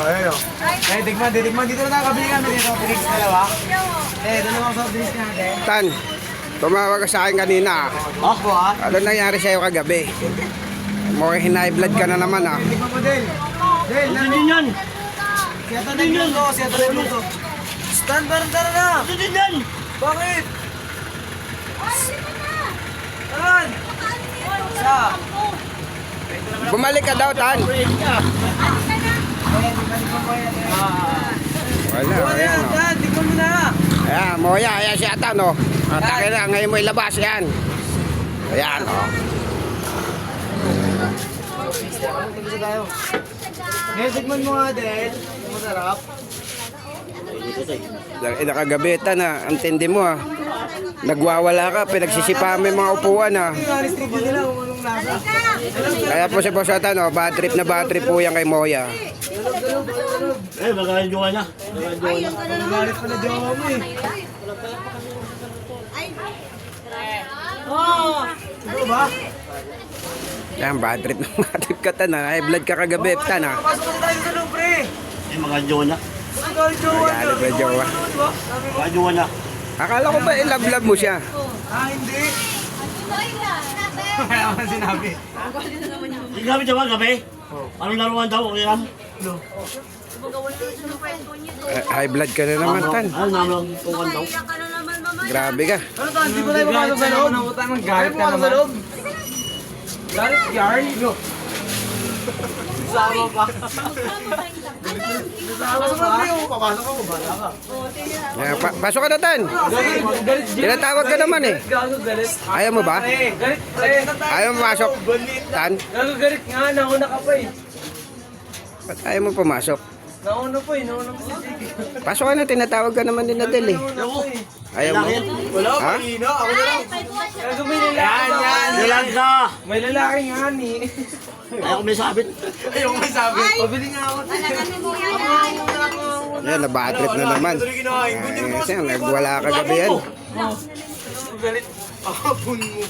ayun o. Tikman dito na tayo. Kabili kami dito. Drinks dalawa. Dalawang soft drinks natin. Tan, tumawag ka sa akin kanina. Opo Ano nangyari sa'yo kagabi? Mukhang high blood ka na naman Tikman mo, Del. Del, Din yan. siya ito nagluto. Stand, tara na. Din yan. Bakit? Taran! Isa. Bumalik ka daw, Tan. Wala, ayan o. Tan, tikman mo na. Ayan, Moya, ayan si Atan o. Atake na, ngayon mo ilabas, yan. Ayan o. Isa tayo. Ngayon, tikman mo nga, Del. Masarap. Nakagabi, Tan ang tindi mo Nagwawala ka, pinagsisipa mo yung mga upuan Alis review nila kung anong lasa. Kaya po si Boss Atan bad trip na bad trip po yan kay Moya. Magkakanjuan na. Galit pa na jowa mo eh. Ano ba? Yan, bad trip na bad trip ka, Tan high blood ka kagabi, Tan Pasok na tayo sa loob, pre. Magkakanjuan na. Galit jowa niya. Galit na jowa. Magkakanjuan na. Akala ko ba love mo siya? Hindi. Kaya ako sinabi. Gabi siya ba, gabi? Anong laruan daw? Okay lang? High blood ka na naman, Tan. Ano naman tukan daw? Grabe ka. Ano to? Hindi ba tayo pumasok sa loob? Galit ka naman. Galit yarn? No. Sama pa. Pasok na pre. Papasok ako. Bala ka. Yan, pasok ka na, Tan. Galit. Tinatawag ka naman Gago galit. Ayaw mo ba? Galit pre. Ayaw mo masok, Tan? Gago galit nga. Nauna ka pa eh. Ba't ayaw mo pumasok? Nauna pa eh. Nauna pa si Sige. Pasok ka na, tinatawag ka naman din na Del Ayaw mo? Wala Ha? kanina. Ako na lang. Gago may lalaki. Nilang ka! May lalaki nga ni. Ayaw ko may sabit. Ayaw may sabi. Pabili nga ako. Yan, na-bad trip na naman. Kasi nagwala ka gabi yan. Galit. Ahapon mo.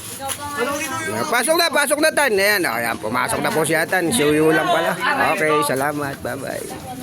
Ano dito yung... Pasok na, Tan. Ayan, ayan, pumasok na po si Atan. Suyo lang pala. Okay, salamat. Bye-bye.